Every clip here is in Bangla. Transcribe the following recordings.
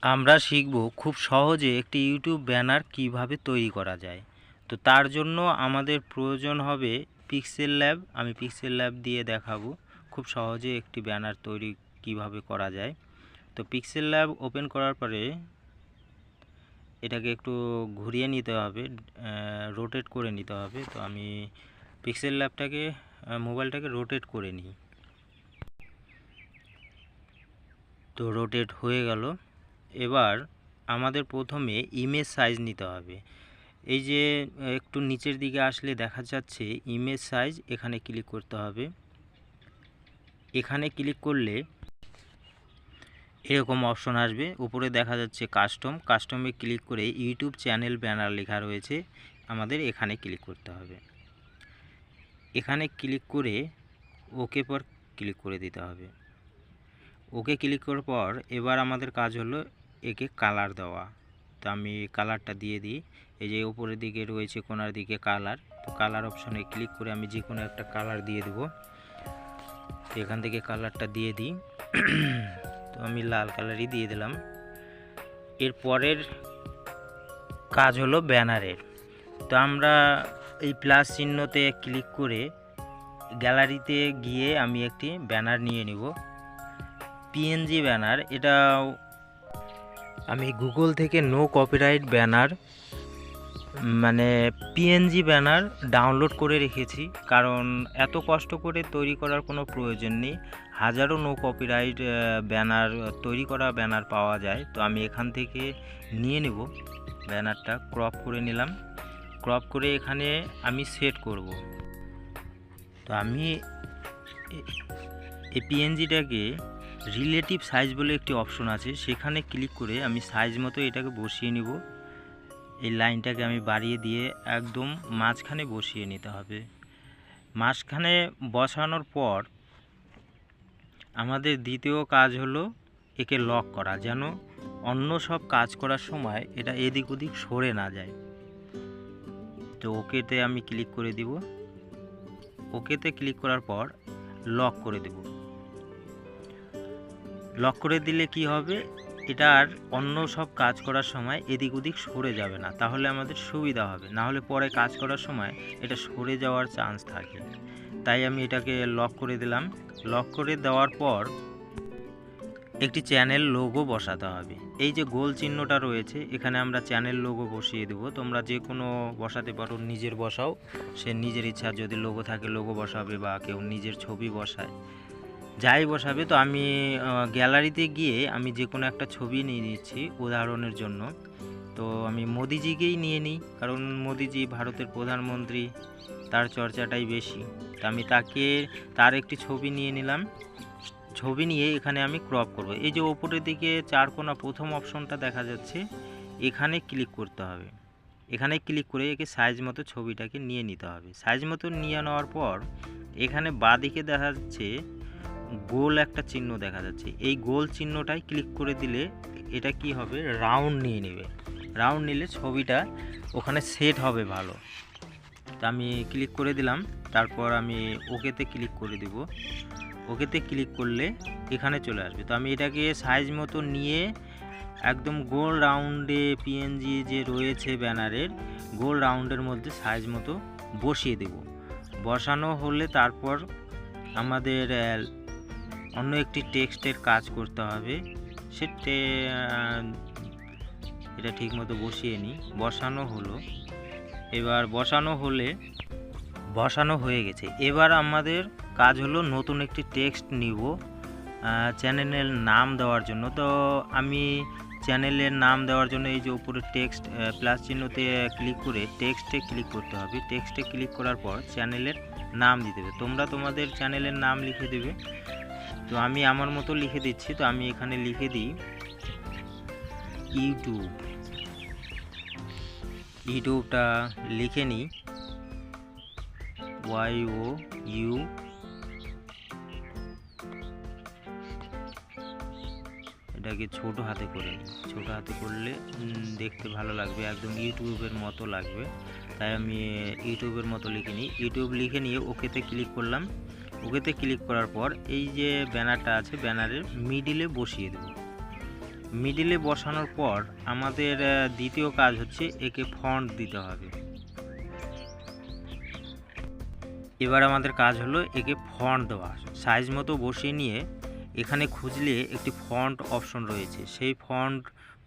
আমরা শিখব খুব সহজে একটি ইউটিউব ব্যানার কিভাবে তৈরি করা যায়। তো তার জন্য আমাদের প্রয়োজন হবে পিক্সেল ল্যাব। আমি পিক্সেল ল্যাব দিয়ে দেখাবো খুব সহজে একটি ব্যানার তৈরি কিভাবে করা যায়। তো পিক্সেল ল্যাব ওপেন করার পরে এটাকে একটু ঘুরিয়ে নিতে হবে, রোটেট করে নিতে হবে। তো আমি পিক্সেল ল্যাবটাকে মোবাইলটাকে রোটেট করে নিই। তো রোটেট হয়ে গেল। এবার আমাদের প্রথমে ইমেজ সাইজ নিতে হবে। এই যে একটু নিচের দিকে আসলে দেখা যাচ্ছে ইমেজ সাইজ, এখানে ক্লিক করতে হবে। এখানে ক্লিক করলে এরকম অপশন আসবে, উপরে দেখা যাচ্ছে কাস্টমে ক্লিক করে ইউটিউব চ্যানেল ব্যানার লেখা রয়েছে, আমাদের এখানে ক্লিক করতে হবে। এখানে ক্লিক করে ওকে পর ক্লিক করে দিতে হবে। ওকে ক্লিক করার পর এবার আমাদের কাজ হলো একে কালার দেওয়া। তো আমি কালারটা দিয়ে দিই। এই যে উপরের দিকে রয়েছে কোণার দিকে কালার, তো কালার অপশনে ক্লিক করে আমি যে কোনো একটা কালার দিয়ে দেব। তো এখান থেকে কালারটা দিয়ে দিই। তো আমি লাল কালারই দিয়ে দিলাম। এর পরের কাজ হলো ব্যানারের। তো আমরা এই প্লাস চিহ্নতে ক্লিক করে গ্যালারিতে গিয়ে আমি একটি ব্যানার নিয়ে নিব, পিএনজি ব্যানার। এটা আমি গুগল থেকে নো কপিরাইট ব্যানার মানে পিএনজি ব্যানার ডাউনলোড করে রেখেছি, কারণ এত কষ্ট করে তৈরি করার কোনো প্রয়োজন নেই। হাজারো নো কপিরাইট ব্যানার তৈরি করা ব্যানার পাওয়া যায়। তো আমি এখান থেকে নিয়ে নেব ব্যানারটা, ক্রপ করে নিলাম। ক্রপ করে এখানে আমি সেট করব। তো আমি এই পিএনজিটাকে রিলেটিভ সাইজ বলে একটি অপশন আছে, সেখানে ক্লিক করে আমি সাইজ মতো এটাকে বসিয়ে নিব। এই লাইনটাকে আমি বাড়িয়ে দিয়ে একদম মাঝখানে বসিয়ে নিতে হবে। মাঝখানে বসানোর পর আমাদের দ্বিতীয় কাজ হলো একে লক করা, যেন অন্য সব কাজ করার সময় এটা এদিক ওদিক সরে না যায়। তো ওকেতে আমি ক্লিক করে দিব। ওকেতে ক্লিক করার পর লক করে দেব। লক করে দিলে কি হবে, এটা আর অন্য সব কাজ করার সময় এদিক ওদিক সরে যাবে না, তাহলে আমাদের সুবিধা হবে। না হলে পরে কাজ করার সময় এটা সরে যাওয়ার চান্স থাকে। তাই আমি এটাকে লক করে দিলাম। লক করে দেওয়ার পর একটি চ্যানেল লোগো বসাতে হবে। এই যে গোল চিহ্নটা রয়েছে, এখানে আমরা চ্যানেল লোগো বসিয়ে দেব। তোমরা যে কোনো বসাতে পারো, নিজের বসাও, সে নিজের ইচ্ছা, যদি লোগো থাকে লোগো বসাবে বা কেউ নিজের ছবি বসায়, যাই বসাবে। তো আমি গ্যালারিতে গিয়ে আমি যে কোনো একটা ছবি নিয়ে নিচ্ছি উদাহরণের জন্য। তো আমি মোদিজিকেই নিয়ে নিই, কারণ মোদিজি ভারতের প্রধানমন্ত্রী, তার চর্চাটাই বেশি। তো আমি তার একটি ছবি নিয়ে নিলাম। ছবি নিয়ে এখানে আমি ক্রপ করব। এই যে ওপরের দিকে চার কোণা প্রথম অপশনটা দেখা যাচ্ছে, এখানে ক্লিক করতে হবে। এখানে ক্লিক করে একে সাইজ মতো ছবিটাকে নিয়ে নিতে হবে। সাইজ মতো নিয়ে নেওয়ার পর এখানে বাঁদিকে দেখা যাচ্ছে গোল একটা চিহ্ন দেখা যাচ্ছে, এই গোল চিহ্নটায় ক্লিক করে দিলে এটা কি হবে, রাউন্ড নিয়ে নেবে। রাউন্ড নিলে ছবিটা ওখানে সেট হবে ভালো। তো আমি ক্লিক করে দিলাম। তারপর আমি ওকেতে ক্লিক করে দেব। ওকেতে ক্লিক করলে এখানে চলে আসবে। তো আমি এটাকে সাইজ মতো নিয়ে একদম গোল রাউন্ডে পিএনজি যে রয়েছে ব্যানারের, গোল রাউন্ডের মধ্যে সাইজ মতো বসিয়ে দেব। বসানো হলে তারপর আমাদের অন্য একটি টেক্সটের কাজ করতে হবে। এটা ঠিক মতো বসিয়ে নিই। বসানো হলো। এবার বসানো হয়ে গেছে। এবার আমাদের কাজ হলো নতুন একটি টেক্সট নিব চ্যানেলের নাম দেওয়ার জন্য। তো আমি চ্যানেলের নাম দেওয়ার জন্য এই যে উপরে টেক্সট প্লাস চিহ্নতে ক্লিক করে টেক্সটে ক্লিক করতে হবে। টেক্সটে ক্লিক করার পর চ্যানেলের নাম দিতে হবে। তোমরা তোমাদের চ্যানেলের নাম লিখে দেবে। তো আমি আমার মতো লিখে দিচ্ছি। তো আমি এখানে লিখে দিই ইউটিউবটা লিখে নিই, YOU। এটাকে ছোট হাতে করে নিই। ছোট হাতে করলে দেখতে ভালো লাগবে, একদম ইউটিউবের মতো লাগবে। তাই আমি ইউটিউবের মতো লিখে নিই। ইউটিউব লিখে নিয়ে ওকেতে ক্লিক করলাম। ওকেতে ক্লিক করার পর এই যে ব্যানারটা আছে, ব্যানারের মিডিলে বসিয়ে দেব। মিডিলে বসানোর পর আমাদের দ্বিতীয় কাজ হচ্ছে একে ফন্ট দিতে হবে। এবার আমাদের কাজ হলো একে ফন্ট দেওয়া। সাইজ মতো বসিয়ে নিয়ে এখানে খুঁজলে একটি ফন্ট অপশন রয়েছে, সেই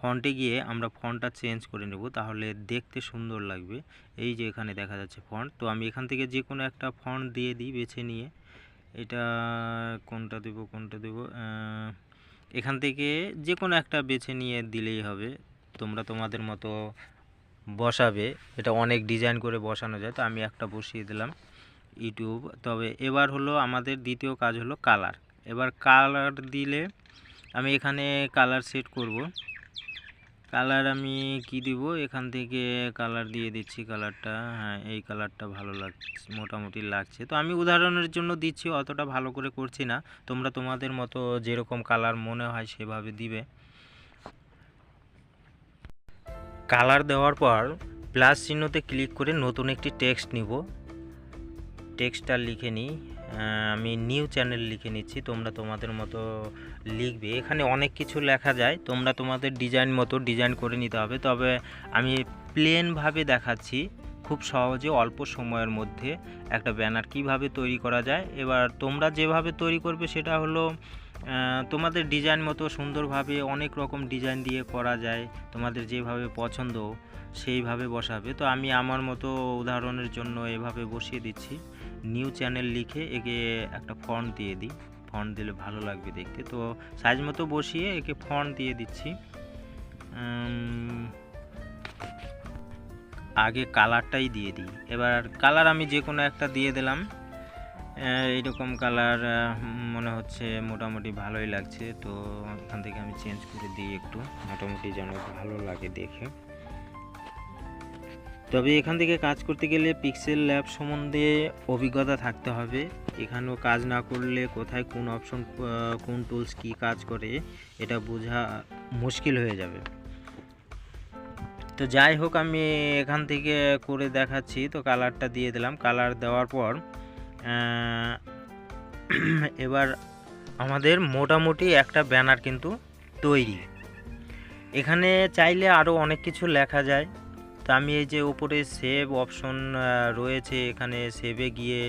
ফন্টে গিয়ে আমরা ফন্টটা চেঞ্জ করে নেব, তাহলে দেখতে সুন্দর লাগবে। এই যে এখানে দেখা যাচ্ছে ফন্ট, তো আমি এখান থেকে যে কোনো একটা ফন্ট দিয়ে দিই বেছে নিয়ে। এটা কোনটা দেব, এখান থেকে যে কোনো একটা বেছে নিয়ে দিলেই হবে, তোমরা তোমাদের মতো বসাবে। এটা অনেক ডিজাইন করে বসানো যায়, তো আমি একটা বসিয়ে দিলাম ইউটিউব। তবে এবার হলো আমাদের দ্বিতীয় কাজ হলো কালার। এবার কালার দিলে আমি এখানে কালার সেট করব। কালার আমি কি দিব, এখান থেকে কালার দিয়ে দিচ্ছি কালারটা। হ্যাঁ, এই কালারটা ভালো লাগছে, মোটামুটি লাগছে। তো আমি উদাহরণের জন্য দিচ্ছি, অতটা ভালো করে করছি না। তোমরা তোমাদের মতো যেরকম কালার মনে হয় সেভাবে দিবে। কালার দেওয়ার পর প্লাস চিহ্নতে ক্লিক করে নতুন একটি টেক্সট নিব। টেক্সটটা লিখে নিই, আমি নিউ চ্যানেল লিখে নিচ্ছি। তোমরা তোমাদের মতো লিখবে, এখানে অনেক কিছু লেখা যায়, তোমরা তোমাদের ডিজাইন মতো ডিজাইন করে নিতে হবে। তবে আমি প্লেনভাবে দেখাচ্ছি, খুব সহজে অল্প সময়ের মধ্যে একটা ব্যানার কিভাবে তৈরি করা যায়। এবার তোমরা যেভাবে তৈরি করবে সেটা হলো তোমাদের ডিজাইন মতো সুন্দরভাবে অনেক রকম ডিজাইন দিয়ে করা যায়, তোমাদের যেভাবে পছন্দ সেইভাবে বসাবে। তো আমি আমার মতো উদাহরণের জন্য এভাবে বসিয়ে দিচ্ছি। নিউ চ্যানেল লিখে একে একটা ফন্ট দিয়ে দিই, ফন্ট দিলে ভালো লাগবে দেখতে। তো সাইজ মতো বসিয়ে একে ফন্ট দিয়ে দিচ্ছি। আগে কালারটাই দিয়ে দিই। এবার কালার আমি যে কোনো একটা দিয়ে দিলাম, এইরকম কালার মনে হচ্ছে মোটামুটি ভালোই লাগছে। তো এখান থেকে আমি চেঞ্জ করে দিই একটু, মোটামুটি যেন ভালো লাগে দেখে। তবে এখান থেকে কাজ করতে গেলে পিক্সেল ল্যাব সম্বন্ধে অভিজ্ঞতা থাকতে হবে। এখানেও কাজ না করলে কোথায় কোন অপশন, কোন টুলস কি কাজ করে এটা বোঝা মুশকিল হয়ে যাবে। তো যাই হোক, আমি এখান থেকে করে দেখাচ্ছি। তো কালারটা দিয়ে দিলাম, কালার দেওয়ার পর এবার আমাদের মোটামুটি একটা ব্যানার কিন্তু তৈরি। এখানে চাইলে আরও অনেক কিছু লেখা যায়। তো আমি এই যে উপরে সেভ অপশন রয়েছে, এখানে সেভে গিয়ে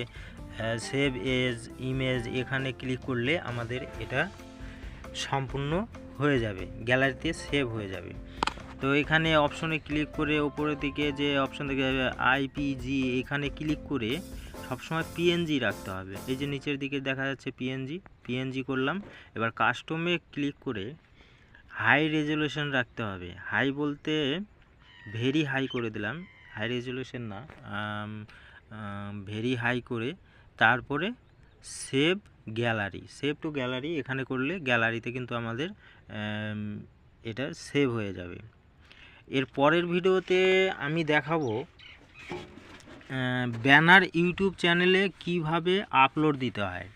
সেভ এজ ইমেজ এখানে ক্লিক করলে আমাদের এটা সম্পূর্ণ হয়ে যাবে, গ্যালারিতে সেভ হয়ে যাবে। তো এখানে অপশনে ক্লিক করে উপরের দিকে যে অপশন থেকে আইপিজি, এখানে ক্লিক করে সবসময় পিএনজি রাখতে হবে। এই যে নিচের দিকে দেখা যাচ্ছে পিএনজি করলাম। এবার কাস্টমে ক্লিক করে হাই রেজলিউশন রাখতে হবে। হাই বলতে ভেরি হাই করে দিলাম, হাই রেজলিউশন না, ভেরি হাই করে তারপরে save gallery, save two gallery এখানে করলে গ্যালারিতে কিন্তু আমাদের এটা সেভ হয়ে যাবে। এর পরের ভিডিওতে আমি দেখাবো ব্যানার ইউটিউব চ্যানেলে কিভাবে আপলোড দিতে হয়।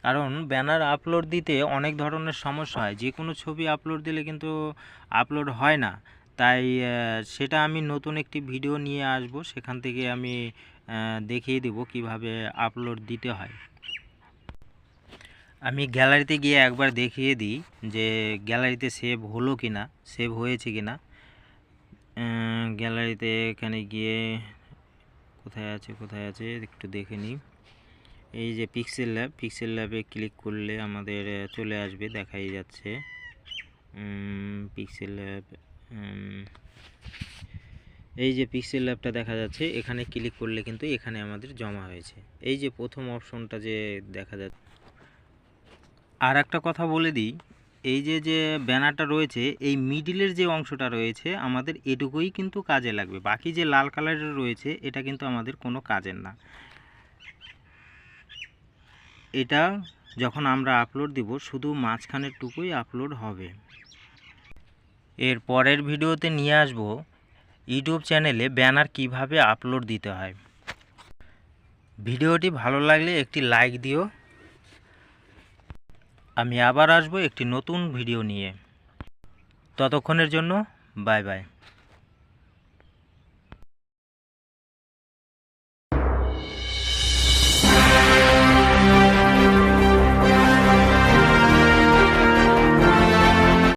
কারণ ব্যানার আপলোড দিতে অনেক ধরনের সমস্যা হয়, যে কোনো ছবি আপলোড দিলে কিন্তু আপলোড হয় না। তাই সেটা আমি নতুন একটি ভিডিও নিয়ে আসব, সেখান থেকে আমি দেখিয়ে দেব কিভাবে আপলোড দিতে হয়। আমি গ্যালারিতে গিয়ে একবার দেখিয়ে দিই যে গ্যালারিতে সেভ হলো কি না, সেভ হয়েছে কি না। গ্যালারিতে এখানে গিয়ে কোথায় আছে একটু দেখে নিই। এই যে পিক্সেল ল্যাবে ক্লিক করলে আমাদের চলে আসবে, দেখাই যাচ্ছে পিক্সেল ল্যাব। এই যে পিক্সেল ল্যাবটা দেখা যাচ্ছে, এখানে ক্লিক করলে কিন্তু এখানে আমাদের জমা হয়েছে। এই যে প্রথম অপশনটা যে দেখা যাচ্ছে। আর একটা কথা বলে দিই, এই যে ব্যানারটা রয়েছে, এই মিডিলের যে অংশটা রয়েছে আমাদের এটুকুই কিন্তু কাজে লাগবে। বাকি যে লাল কালারের রয়েছে এটা কিন্তু আমাদের কোনো কাজের না। এটা যখন আমরা আপলোড দিব শুধু মাঝখানের টুকুই আপলোড হবে। এর পরের ভিডিওতে নিয়ে আসব ইউটিউব চ্যানেলে ব্যানার কিভাবে আপলোড দিতে হয়। ভিডিওটি ভালো লাগলে একটি লাইক দিও। আমি আবার আসবো একটি নতুন ভিডিও নিয়ে। ততক্ষণের জন্য বাই বাই।